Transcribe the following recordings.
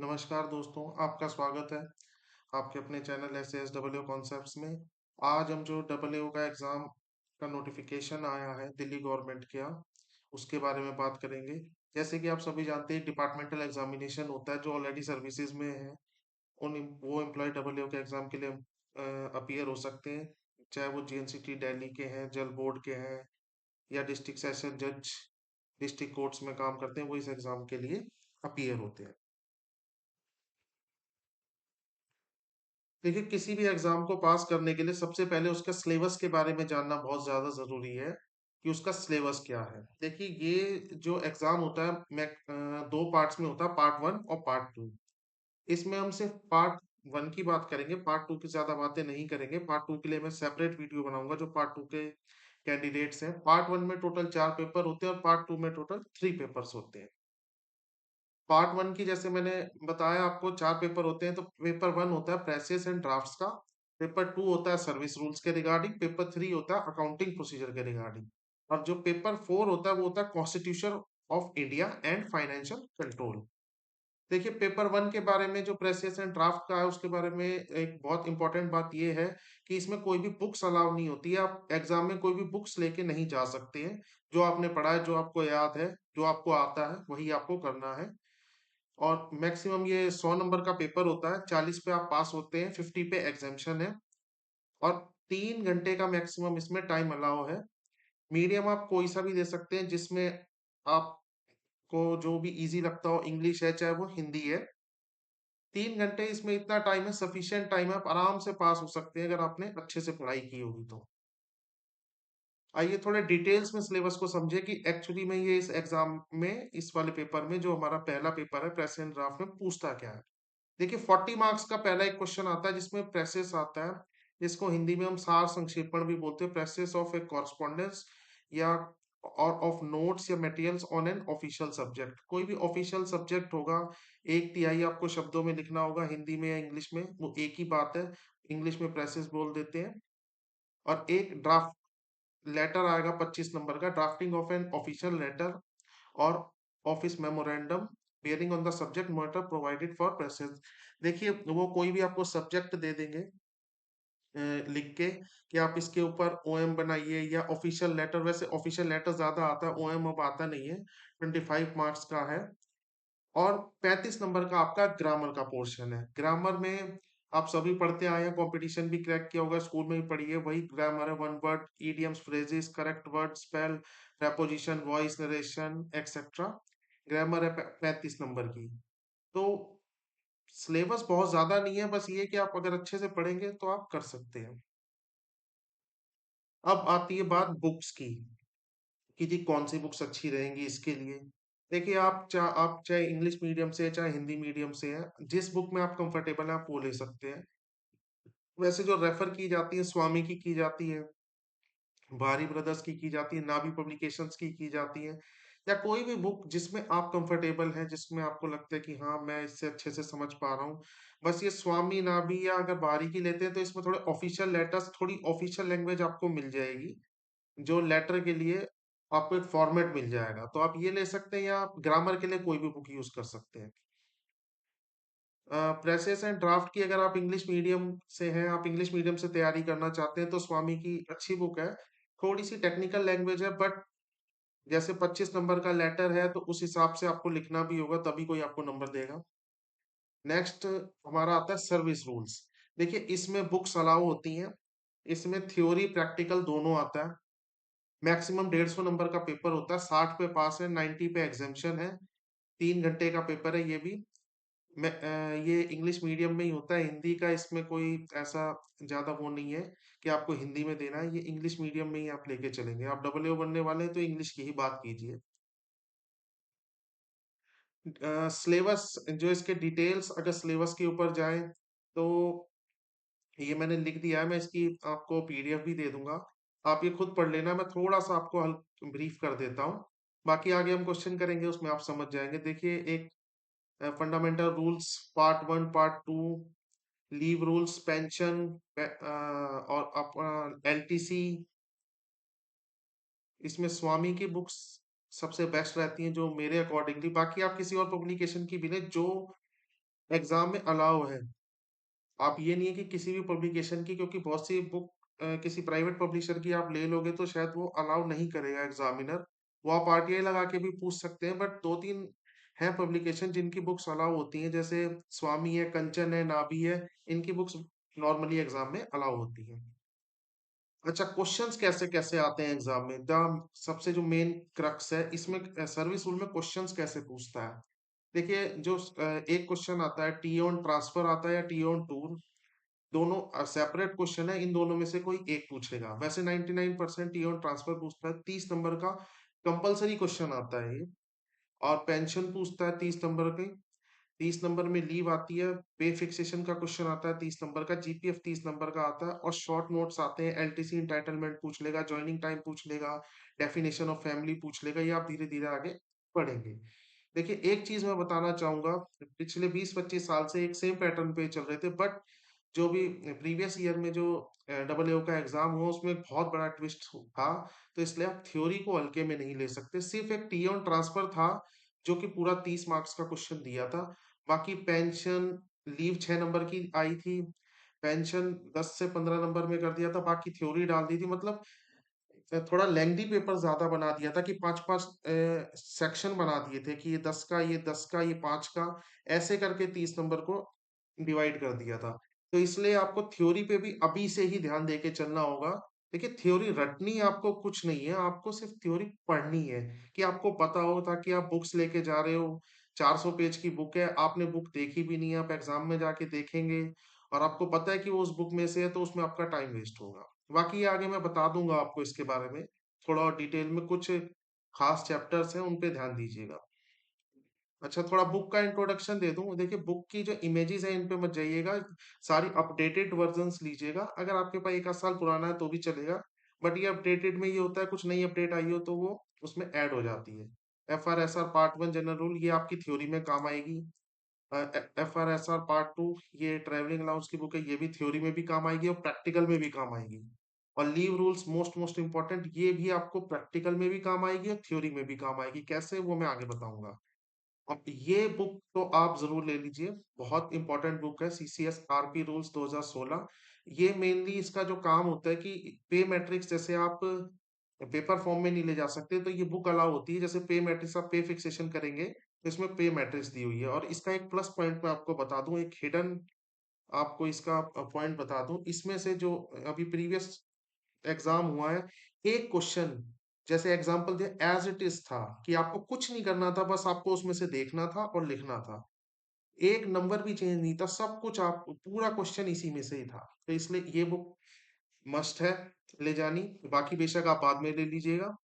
नमस्कार दोस्तों, आपका स्वागत है आपके अपने चैनल SAS कॉन्सेप्ट्स में। आज हम जो डबल का एग्ज़ाम का नोटिफिकेशन आया है दिल्ली गवर्नमेंट का, उसके बारे में बात करेंगे। जैसे कि आप सभी जानते हैं, डिपार्टमेंटल एग्जामिनेशन होता है जो ऑलरेडी सर्विसेज में है। वो एम्प्लॉय डबल के एग्ज़ाम के लिए अपीयर हो सकते हैं, चाहे वो GNCT दिल्ली के हैं, जल बोर्ड के हैं, या डिस्ट्रिक्ट सेशन जज डिस्ट्रिक्ट कोर्ट्स में काम करते हैं, वो इस एग्ज़ाम के लिए अपीयर होते हैं। देखिए, किसी भी एग्जाम को पास करने के लिए सबसे पहले उसका सिलेबस के बारे में जानना बहुत ज़्यादा ज़रूरी है कि उसका सिलेबस क्या है। देखिए, ये जो एग्जाम होता है दो पार्ट्स में होता है, पार्ट वन और पार्ट टू। इसमें हम सिर्फ पार्ट वन की बात करेंगे, पार्ट टू की ज़्यादा बातें नहीं करेंगे। पार्ट टू के लिए मैं सेपरेट वीडियो बनाऊंगा जो पार्ट टू के कैंडिडेट्स हैं। पार्ट वन में टोटल 4 पेपर होते हैं और पार्ट टू में टोटल 3 पेपर्स होते हैं। पार्ट वन की जैसे मैंने बताया आपको, 4 पेपर होते हैं। तो पेपर वन होता है प्रेसेस एंड ड्राफ्ट्स का, पेपर टू होता है सर्विस रूल्स के रिगार्डिंग, पेपर थ्री होता है अकाउंटिंग प्रोसीजर के रिगार्डिंग, और जो पेपर फोर होता है वो होता है constitution of India and financial control. देखिए, पेपर वन के बारे में जो प्रेसेस एंड ड्राफ्ट का है, उसके बारे में एक बहुत इंपॉर्टेंट बात ये है कि इसमें कोई भी बुक्स अलाउ नहीं होती है। आप एग्जाम में कोई भी बुक्स लेके नहीं जा सकते हैं। जो आपने पढ़ा है, जो आपको याद है, जो आपको आता है, वही आपको करना है। और मैक्सिमम ये 100 नंबर का पेपर होता है। 40 पे आप पास होते हैं, 50 पे एग्जामेशन है। और 3 घंटे का मैक्सिमम इसमें टाइम अलाउ है। मीडियम आप कोई सा भी दे सकते हैं, जिसमें आपको जो भी इजी लगता हो, इंग्लिश है चाहे वो हिंदी है। 3 घंटे इसमें इतना टाइम है, सफिशियंट टाइम है, आप आराम से पास हो सकते हैं अगर आपने अच्छे से पढ़ाई की होगी तो। आइए थोड़े डिटेल्स में सिलेबस को समझे कि एक्चुअली में ये इस एग्जाम में, इस वाले पेपर में, जो हमारा पहला पेपर है प्रेजेंट ड्राफ्ट में, पूछता क्या है। देखिए, 40 मार्क्स का पहला एक क्वेश्चन आता है जिसमें प्रेसेस आता है, जिसको हिंदी में हम सार संक्षेपण भी बोलते हैं। प्रेसेस ऑफ ए कॉरस्पॉन्डेंस या और ऑफ नोट्स या materials on an official subject. कोई भी ऑफिशियल सब्जेक्ट होगा, 1/3 आपको शब्दों में लिखना होगा, हिंदी में या इंग्लिश में, वो एक ही बात है। इंग्लिश में प्रेसेस बोल देते हैं। और एक ड्राफ्ट लेटर आएगा 25 नंबर का, drafting of an official letter और office memorandum bearing on the subject matter provided for presses. देखिए, वो कोई भी आपको सब्जेक्ट दे देंगे लिख के कि आप इसके ऊपर ओएम बनाइए, या ऑफिशियल लेटर। वैसे ऑफिशियल लेटर ज्यादा आता है, ओएम अब आता नहीं है। 25 मार्क्स का है। और 35 नंबर का आपका ग्रामर का पोर्शन है। ग्रामर में आप सभी पढ़ते आए हैं, कंपटीशन भी क्रैक किया होगा, स्कूल में भी पढ़ी है, वही ग्रामर है। One word, idioms, phrases, correct word, spell, preposition, voice, narration, etcetera. Grammar है 35 नंबर की। तो सिलेबस बहुत ज्यादा नहीं है, बस ये कि आप अगर अच्छे से पढ़ेंगे तो आप कर सकते हैं। अब आती है बात बुक्स की, कि जी कौन सी बुक्स अच्छी रहेंगी इसके लिए। देखिए, आप चाहे इंग्लिश मीडियम से चाहे हिंदी मीडियम से है, जिस बुक में आप कंफर्टेबल है आप वो ले सकते हैं। वैसे जो रेफर की जाती है, स्वामी की जाती है, भारी ब्रदर्स की जाती है, नाभि पब्लिकेशंस की जाती है, या कोई भी बुक जिसमें आप कंफर्टेबल हैं, जिसमें आपको लगता है कि हाँ, मैं इससे अच्छे से समझ पा रहा हूँ। बस ये स्वामी, नाभि या अगर भारी की लेते हैं तो इसमें थोड़े ऑफिशियल लेटर्स, थोड़ी ऑफिशियल लैंग्वेज आपको मिल जाएगी। जो लेटर के लिए आपको एक फॉर्मेट मिल जाएगा, तो आप ये ले सकते हैं, या आप ग्रामर के लिए कोई भी बुक यूज कर सकते हैं। प्रेसेस एंड ड्राफ्ट की अगर आप इंग्लिश मीडियम से हैं, आप इंग्लिश मीडियम से तैयारी करना चाहते हैं, तो स्वामी की अच्छी बुक है। थोड़ी सी टेक्निकल लैंग्वेज है, बट जैसे 25 नंबर का लेटर है तो उस हिसाब से आपको लिखना भी होगा, तभी कोई आपको नंबर देगा। नेक्स्ट हमारा आता है सर्विस रूल्स। देखिए, इसमें बुक्स अलाउ होती हैं। इसमें थ्योरी प्रैक्टिकल दोनों आता है। मैक्सिमम 150 नंबर का पेपर होता है, 60 पे पास है, 90 पे एग्जामेशन है। 3 घंटे का पेपर है ये भी। ये इंग्लिश मीडियम में ही होता है। हिंदी का इसमें कोई ऐसा ज्यादा वो नहीं है कि आपको हिंदी में देना है, ये इंग्लिश मीडियम में ही आप लेके चलेंगे। आप डबल बनने वाले हैं तो इंग्लिश की ही बात कीजिए। सिलेबस, जो इसके डिटेल्स, अगर सिलेबस के ऊपर जाएं तो ये मैंने लिख दिया है। मैं इसकी आपको पीडीएफ भी दे दूंगा, आप ये खुद पढ़ लेना। मैं थोड़ा सा आपको ब्रीफ कर देता हूँ, बाकी आगे हम क्वेश्चन करेंगे उसमें आप समझ जाएंगे। देखिए, एक fundamental rules, part one, part two, leave rules, pension, और एलटीसी। इसमें स्वामी की बुक्स सबसे बेस्ट रहती हैं जो मेरे अकॉर्डिंगली। बाकी आप किसी और पब्लिकेशन की भी लें, जो एग्जाम में अलाउ है। आप ये नहीं है कि किसी भी पब्लिकेशन की, क्योंकि बहुत सी बुक किसी प्राइवेट पब्लिशर की आप ले लोगे तो शायद वो अलाउ नहीं करेगा एग्जामिनर। वो आप आरटीआई लगा के भी पूछ सकते हैं, बट दो तीन हैं पब्लिकेशन जिनकी बुक्स अलाउ होती हैं, जैसे स्वामी है, कंचन है, नाभि है। इनकी बुक्स नॉर्मली एग्जाम में अलाउ होती हैं। अच्छा, क्वेश्चंस कैसे कैसे आते हैं एग्जाम में, द सबसे जो मेन क्रक्स है इसमें, सर्विस रूल में क्वेश्चंस कैसे पूछता है। देखिए, जो एक क्वेश्चन आता है टी ऑन ट्रांसफर आता है या टी ऑन टूर, दोनों सेपरेट क्वेश्चन है, इन दोनों में से कोई एक पूछेगा। वैसे 99% टी ऑन ट्रांसफर पूछता है, 30 नंबर का कंपलसरी क्वेश्चन आता है ये। और पेंशन पूछता है 30 नंबर के। 30 नंबर में लीव आती है, पे फिक्सेशन का क्वेश्चन आता है 30 नंबर का, जीपीएफ 30 नंबर का आता है, और शॉर्ट नोट्स आते हैं, एलटीसी इंटाइटलमेंट पूछ लेगा, ज्वाइनिंग टाइम पूछ लेगा, डेफिनेशन ऑफ फैमिली पूछ लेगा। ये आप धीरे धीरे आगे पढ़ेंगे। देखिए, एक चीज मैं बताना चाहूंगा, पिछले 20-25 साल से एक सेम पैटर्न पे चल रहे थे, बट जो भी प्रीवियस ईयर में जो डबल ए का एग्जाम हुआ उसमें एक बहुत बड़ा ट्विस्ट था। तो इसलिए आप थ्योरी को हल्के में नहीं ले सकते। सिर्फ एक टी ऑन ट्रांसफर था जो कि पूरा 30 मार्क्स का क्वेश्चन दिया था। बाकी पेंशन, लीव 6 नंबर की आई थी, पेंशन 10 से 15 नंबर में कर दिया था, बाकी थ्योरी डाल दी थी। मतलब थोड़ा लेंथी पेपर ज्यादा बना दिया था, कि पांच पांच सेक्शन बना दिए थे, कि ये 10 का, ये 10 का, ये 5 का, ऐसे करके 30 नंबर को डिवाइड कर दिया था। तो इसलिए आपको थ्योरी पे भी अभी से ही ध्यान देके चलना होगा। देखिए, थ्योरी रटनी आपको कुछ नहीं है, आपको सिर्फ थ्योरी पढ़नी है, कि आपको पता हो, ताकि आप बुक्स लेके जा रहे हो, 400 पेज की बुक है, आपने बुक देखी भी नहीं है, आप एग्जाम में जाके देखेंगे और आपको पता है कि वो उस बुक में से है, तो उसमें आपका टाइम वेस्ट होगा। बाकी ये आगे मैं बता दूंगा आपको इसके बारे में, थोड़ा और डिटेल में, कुछ खास चैप्टर्स हैं उन पे ध्यान दीजिएगा। अच्छा, थोड़ा बुक का इंट्रोडक्शन दे दूं। देखिए, बुक की जो इमेजेस है इन पे मत जाइएगा, सारी अपडेटेड वर्जन्स लीजिएगा। अगर आपके पास एक आध साल पुराना है तो भी चलेगा, बट ये अपडेटेड में ये होता है, कुछ नई अपडेट आई हो तो वो उसमें ऐड हो जाती है। FRSR पार्ट 1 जनरल रूल, ये आपकी थ्योरी में काम आएगी। FRSR पार्ट 2, ये ट्रैवलिंग अलाउंस की बुक है, ये भी थ्योरी में भी काम आएगी और प्रैक्टिकल में भी काम आएगी। और leave rules most most important, ये भी आपको प्रैक्टिकल में भी काम आएगी और थ्योरी में भी काम आएगी। कैसे, वो मैं आगे बताऊंगा। अब ये बुक तो आप जरूर ले लीजिए, बहुत इंपॉर्टेंट बुक है, सीसीएस आरपी रूल्स 2016। ये मेनली इसका जो काम होता है कि पे मैट्रिक्स, जैसे आप पेपर फॉर्म में नहीं ले जा सकते, तो ये बुक अलाउ होती है। जैसे पे मैट्रिक्स आप पे फिक्सेशन करेंगे तो इसमें पे मैट्रिक्स दी हुई है। और इसका एक प्लस पॉइंट मैं आपको बता दूं, एक हिडन आपको इसका पॉइंट बता दूं, इसमें से जो अभी प्रीवियस एग्जाम हुआ है, एक क्वेश्चन जैसे एग्जांपल दिया एज इट इज था, कि आपको कुछ नहीं करना था, बस आपको उसमें से देखना था और लिखना था। एक नंबर भी चेंज नहीं था, सब कुछ आप, पूरा क्वेश्चन इसी में से ही था। तो इसलिए ये बुक मस्ट है ले जानी। बाकी बेशक आप बाद में ले लीजिएगा।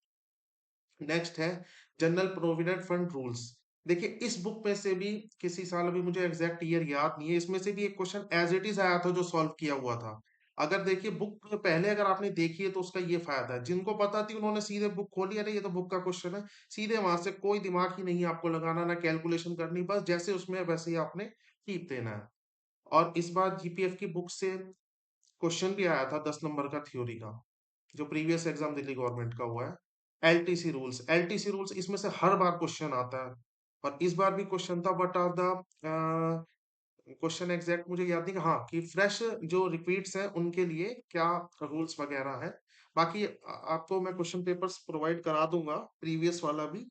नेक्स्ट है जनरल प्रोविडेंट फंड रूल्स। देखिए, इस बुक में से भी किसी साल, अभी मुझे एग्जैक्ट ईयर याद नहीं है, इसमें से भी एक क्वेश्चन एज इट इज आया था जो सॉल्व किया हुआ था। अगर देखिए, बुक पहले अगर आपने देखी है तो उसका ये फायदा है, जिनको पता थी उन्होंने सीधे बुक खोली, अरे ये तो बुक का क्वेश्चन है, सीधे वहां से, कोई दिमाग ही नहीं है आपको लगाना, ना कैलकुलेशन करनी, बस जैसे उसमें है, वैसे ही आपने टीप देना है। और इस बार जीपीएफ की बुक से क्वेश्चन भी आया था 10 नंबर का थ्योरी का, जो प्रीवियस एग्जाम दिल्ली गवर्नमेंट का हुआ है। एलटीसी रूल्स इसमें से हर बार क्वेश्चन आता है, और इस बार भी क्वेश्चन था, but are the question exact मुझे याद नहीं, हाँ, कि फ्रेश जो रिपीट्स हैं उनके लिए क्या रूल्स वगैरह है। बाकी आपको मैं क्वेश्चन पेपर्स प्रोवाइड करा दूंगा, प्रीवियस वाला भी,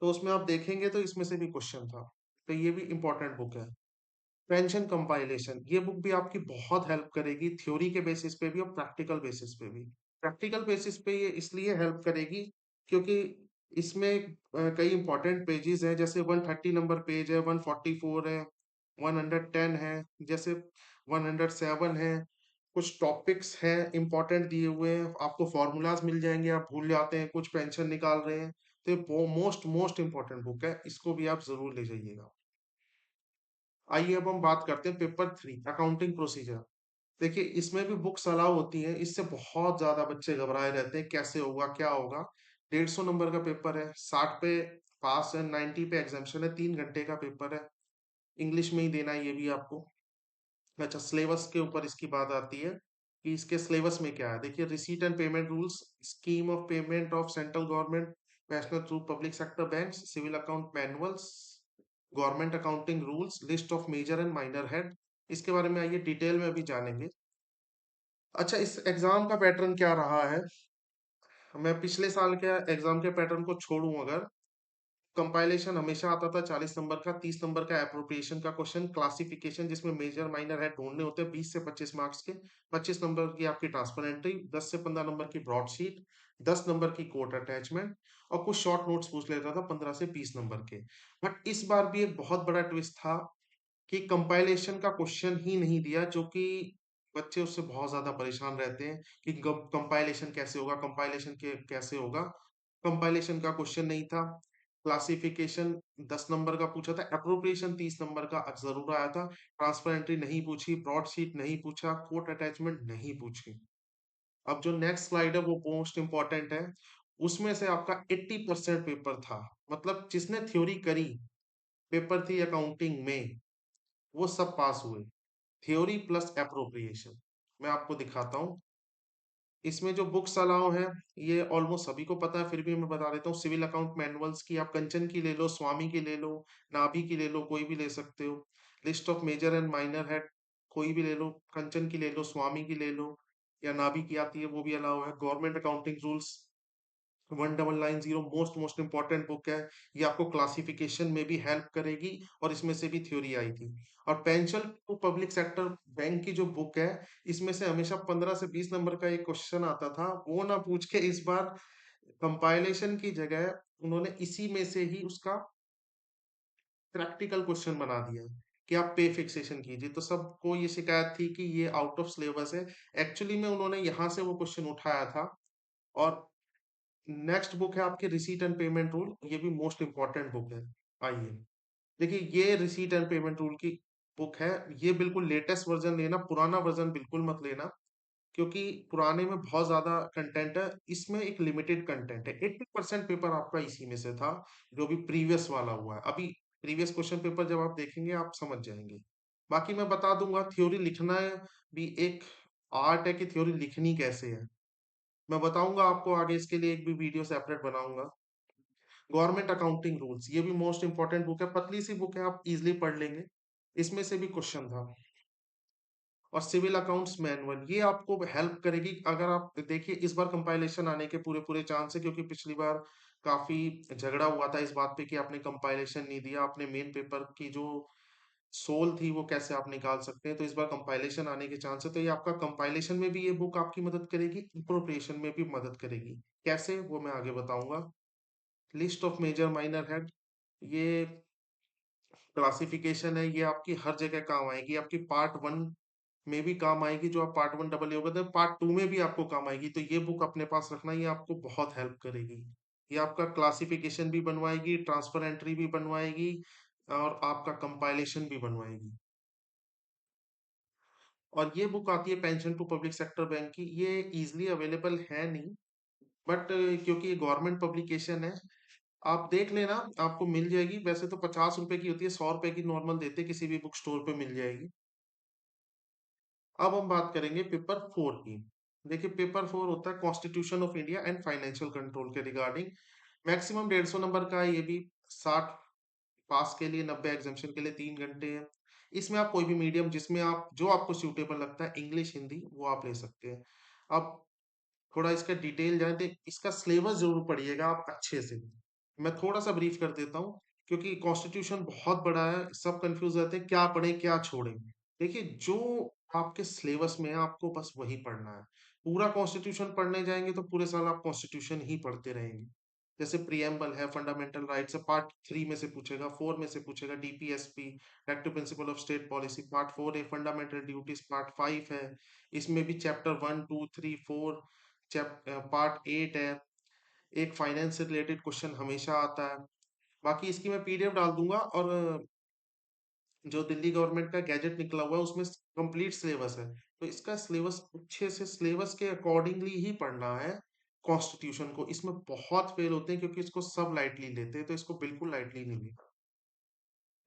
तो उसमें आप देखेंगे तो इसमें से भी क्वेश्चन था। तो ये भी इंपॉर्टेंट बुक है। पेंशन कंपाइलेशन, ये बुक भी आपकी बहुत हेल्प करेगी, थ्योरी के बेसिस पे भी और प्रैक्टिकल बेसिस पे भी। प्रैक्टिकल बेसिस पे ये इसलिए हेल्प करेगी क्योंकि इसमें कई इंपॉर्टेंट पेजेस हैं, जैसे 130 नंबर पेज है, 144 है, 110 है, जैसे 107 है। कुछ टॉपिक्स हैं इंपॉर्टेंट दिए हुए हैं, आपको फॉर्मूलाज मिल जाएंगे, आप भूल जाते हैं, कुछ पेंशन निकाल रहे हैं, तो ये मोस्ट मोस्ट इंपॉर्टेंट बुक है, इसको भी आप जरूर ले जाइएगा। आइए अब हम बात करते हैं पेपर 3, अकाउंटिंग प्रोसीजर। देखिए, इसमें भी बुक्स अलाउ होती हैं, इससे बहुत ज्यादा बच्चे घबराए रहते हैं, कैसे होगा, क्या होगा। 150 नंबर का पेपर है, 60 पे पास है, 90 पे एग्जामेशन है, 3 घंटे का पेपर है, इंग्लिश में ही देना है ये भी आपको। अच्छा, सिलेबस के ऊपर इसकी बात आती है कि इसके सिलेबस में क्या है। देखिए, receipt and payment rules, scheme of payment of central government, national through public sector banks, civil account manuals, government accounting rules, list of major and minor head. इसके बारे में आइए डिटेल में अभी जानेंगे। अच्छा, इस एग्जाम का पैटर्न क्या रहा है? मैं पिछले साल के एग्जाम के पैटर्न को छोड़ूं अगर, कंपाइलेशन हमेशा आता था 40 नंबर का, 30 नंबर का एप्रोप्रिएशन का क्वेश्चन, क्लासिफिकेशन जिसमें मेजर माइनर हेड ढूंढने होते हैं 20 से 25 मार्क्स के, 25 नंबर की आपकी ट्रांसपेरेंट्री, 10 से 15 नंबर की ब्रॉडशीट, 10 नंबर की कोट अटैचमेंट, और कुछ शॉर्ट नोट्स पूछ लेता था 15 से 20 नंबर के। बट इस बार भी एक बहुत बड़ा ट्विस्ट था कि कंपाइलेशन का क्वेश्चन ही नहीं दिया, जो कि बच्चे उससे बहुत ज्यादा परेशान रहते हैं कि कंपाइलेशन कैसे होगा, कंपाइलेशन के कैसे होगा। कंपाइलेशन का क्वेश्चन नहीं था। क्लासिफिकेशन 10 नंबर का पूछा था, अप्रोप्रिएशन 30 नंबर का जरूर आया था, ट्रांसपेरेंटरी नहीं पूछी, ब्रॉडशीट नहीं पूछा, कोट अटैचमेंट नहीं पूछी। अब जो नेक्स्ट स्लाइड है वो मोस्ट इंपॉर्टेंट है। उसमें से आपका 80% पेपर था, मतलब जिसने थ्योरी करी, पेपर थी अकाउंटिंग में, वो सब पास हुए। Theory plus appropriation. मैं आपको दिखाता हूँ। इसमें जो बुक्स अलाउ है, ये ऑलमोस्ट सभी को पता है, फिर भी मैं बता देता हूँ। सिविल अकाउंट मैनुअल्स की, आप कंचन की ले लो, स्वामी की ले लो, नाभि की ले लो, कोई भी ले सकते हो। List of major and minor head, कोई भी ले लो, कंचन की ले लो, स्वामी की ले लो, या नाभि की आती है वो भी अलाउ है। Government accounting rules 1990, most most important book है। ये आपको क्लासिफिकेशन में भी हेल्प करेगी, और इसमें से भी थ्योरी आई थी। और pension to public sector bank की जो बुक है, इसमें से हमेशा 15 से 20 नंबर का एक क्वेश्चन आता था, वो ना पूछ के इस बार कंपाइलेशन की जगह उन्होंने इसी में से ही उसका प्रैक्टिकल क्वेश्चन बना दिया है कि आप पे फिक्सेशन कीजिए। तो सबको ये शिकायत थी कि ये आउट ऑफ सिलेबस है। एक्चुअली में उन्होंने यहाँ से वो क्वेश्चन उठाया था। और नेक्स्ट बुक है आपकी रिसीट एंड पेमेंट रूल, ये भी मोस्ट इंपॉर्टेंट बुक है। आइए देखिए, ये रिसीट एंड पेमेंट रूल की बुक है। ये बिल्कुल लेटेस्ट वर्जन लेना, पुराना वर्जन बिल्कुल मत लेना, क्योंकि पुराने में बहुत ज्यादा कंटेंट है, इसमें एक लिमिटेड कंटेंट है। 80% पेपर आपका इसी में से था, जो भी प्रीवियस वाला हुआ है। अभी प्रीवियस क्वेश्चन पेपर जब आप देखेंगे आप समझ जाएंगे। बाकी मैं बता दूंगा, थ्योरी लिखना है भी एक आर्ट है कि थ्योरी लिखनी कैसे है, मैं बताऊंगा आपको आगे। इसके लिए एक भी वीडियो सेपरेट बनाऊंगा। गवर्नमेंट अकाउंटिंग रूल्स, ये भी मोस्ट इंपॉर्टेंट बुक है, पतली सी बुक है, आप इजीली पढ़ लेंगे। इसमें से भी क्वेश्चन था। और सिविल अकाउंट्स मैनुअल, ये आपको हेल्प करेगी। अगर आप देखिए, इस बार कंपाइलेशन आने के पूरे पूरे चांस है, क्योंकि पिछली बार काफी झगड़ा हुआ था इस बात पे कि आपने कंपाइलेशन नहीं दिया, आपने मेन पेपर की जो सोल थी वो कैसे आप निकाल सकते हैं। तो इस बार कंपाइलेशन आने के चांस है, तो ये आपका कंपाइलेशन में भी ये बुक आपकी मदद करेगी, अप्रोप्रिएशन में भी मदद करेगी। कैसे, वो मैं आगे बताऊंगा। List of major minor head, ये क्लासिफिकेशन है, ये आपकी हर जगह काम आएगी। आपकी पार्ट वन में भी काम आएगी, जो आप पार्ट वन डबल होगा, तो पार्ट टू में भी आपको काम आएगी। तो ये बुक अपने पास रखना, ये आपको बहुत हेल्प करेगी। ये आपका क्लासिफिकेशन भी बनवाएगी, ट्रांसफर एंट्री भी बनवाएगी, और आपका कंपाइलेशन भी बनवाएगी। और ये बुक आती है pension to public sector bank की, ये इजीली अवेलेबल है नहीं, बट क्योंकि ये गवर्नमेंट पब्लिकेशन है, आप देख लेना, आपको मिल जाएगी। वैसे तो 50 रुपए की होती है, 100 रुपए की नॉर्मल देते, किसी भी बुक स्टोर पे मिल जाएगी। अब हम बात करेंगे पेपर 4 की। देखिए, पेपर 4 होता है constitution of India and financial control के रिगार्डिंग। मैक्सिमम 150 नंबर का है ये भी। 60 पास के लिए, 90 एग्जामेशन के लिए 3 घंटे है। इसमें आप कोई भी मीडियम, जिसमें आप जो आपको सूटेबल लगता है, इंग्लिश हिंदी, वो आप ले सकते हैं। अब थोड़ा इसका डिटेल जाने तो इसका सिलेबस जरूर पढ़िएगा आप अच्छे से। मैं थोड़ा सा ब्रीफ कर देता हूँ, क्योंकि कॉन्स्टिट्यूशन बहुत बड़ा है, सब कंफ्यूज रहते हैं क्या पढ़े क्या छोड़े। देखिए, जो आपके सिलेबस में है आपको बस वही पढ़ना है। पूरा कॉन्स्टिट्यूशन पढ़ने जाएंगे तो पूरे साल आप कॉन्स्टिट्यूशन ही पढ़ते रहेंगे। जैसे प्रियम्बल है, फंडामेंटल राइट्स है, पार्ट 3 में से पूछेगा, 4 में से पूछेगा, DPSP, directive principle of state policy, part 4 है, फंडामेंटल ड्यूटीज, पार्ट 5 है। इसमें भी चैप्टर 1 2 3 4, पार्ट 8 है। एक फाइनेंस से रिलेटेड क्वेश्चन हमेशा आता है। बाकी इसकी मैं पीडीएफ डाल दूंगा, और जो दिल्ली गवर्नमेंट का गैजेट निकला हुआ है उसमें कंप्लीट सिलेबस है। तो इसका सिलेबस अच्छे से, सिलेबस के अकॉर्डिंगली ही पढ़ना है। कॉन्स्टिट्यूशन को इसमें बहुत फेल होते हैं, क्योंकि इसको सब लाइटली लेते हैं, तो इसको बिल्कुल लाइटली नहीं लेना।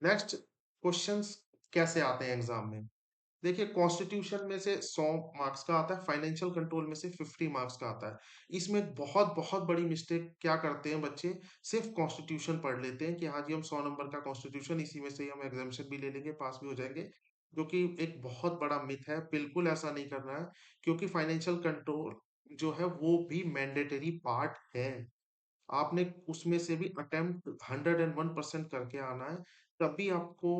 नेक्स्ट, क्वेश्चंस कैसे आते हैं एग्जाम में? देखिए कॉन्स्टिट्यूशन में से 100 मार्क्स का आता है, फाइनेंशियल कंट्रोल में से 50 मार्क्स का आता है। इसमें बहुत बहुत बड़ी मिस्टेक क्या करते हैं बच्चे, सिर्फ कॉन्स्टिट्यूशन पढ़ लेते हैं कि हाँ जी हम 100 नंबर का कॉन्स्टिट्यूशन, इसी में से ही हम एग्जामिनेशन भी ले लेंगे, पास भी हो जाएंगे, जो कि एक बहुत बड़ा मिथ है। बिल्कुल ऐसा नहीं करना है, क्योंकि फाइनेंशियल कंट्रोल जो है वो भी मैंडेटरी पार्ट है। आपने उसमें से भी अटेम्प्ट 101% करके आना है, तभी आपको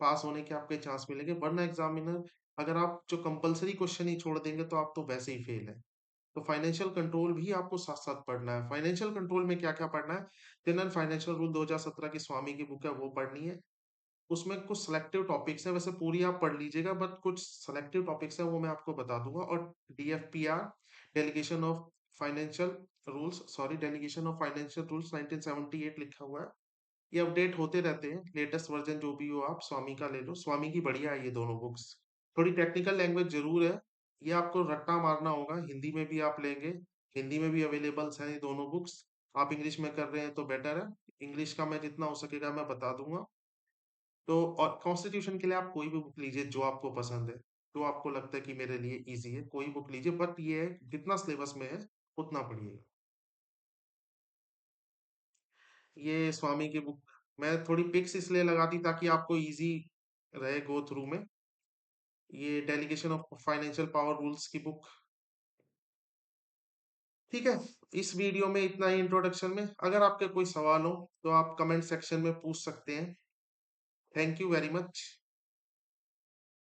पास होने के आपके चांस मिलेंगे। वरना एग्जामिनर, अगर आप जो कंपलसरी क्वेश्चन ही छोड़ देंगे तो आप तो वैसे ही फेल है। तो फाइनेंशियल कंट्रोल भी आपको साथ साथ पढ़ना है। फाइनेंशियल कंट्रोल में क्या क्या पढ़ना है, जनरल फाइनेंशियल रूल 2017 की स्वामी की बुक है वो पढ़नी है। उसमें कुछ सिलेक्टिव टॉपिक्स है, वैसे पूरी आप पढ़ लीजिएगा, बट कुछ सिलेक्टिव टॉपिक्स है वो मैं आपको बता दूंगा। और DFPR, delegation of financial rules, sorry, delegation of financial rules 1978 लिखा हुआ है। ये अपडेट होते रहते हैं, लेटेस्ट वर्जन जो भी हो आप स्वामी का ले लो, स्वामी की बढ़िया है ये दोनों बुक्स। थोड़ी टेक्निकल लैंग्वेज जरूर है, ये आपको रट्टा मारना होगा। हिंदी में भी आप लेंगे, हिंदी में भी अवेलेबल्स हैं ये दोनों बुक्स। आप इंग्लिश में कर रहे हैं तो बेटर है, इंग्लिश का मैं जितना हो सकेगा मैं बता दूंगा। तो और कॉन्स्टिट्यूशन के लिए आप कोई भी बुक लीजिए जो आपको पसंद है, जो आपको लगता है कि मेरे लिए इजी है, कोई बुक लीजिए, बट ये है जितना सिलेबस में है उतना पढ़िएगा। ये स्वामी की बुक मैं थोड़ी पिक्स इसलिए लगा दी ताकि आपको इजी रहे गो थ्रू में। ये delegation of financial power rules की बुक। ठीक है, इस वीडियो में इतना ही इंट्रोडक्शन में। अगर आपके कोई सवाल हो तो आप कमेंट सेक्शन में पूछ सकते हैं। Thank you very much.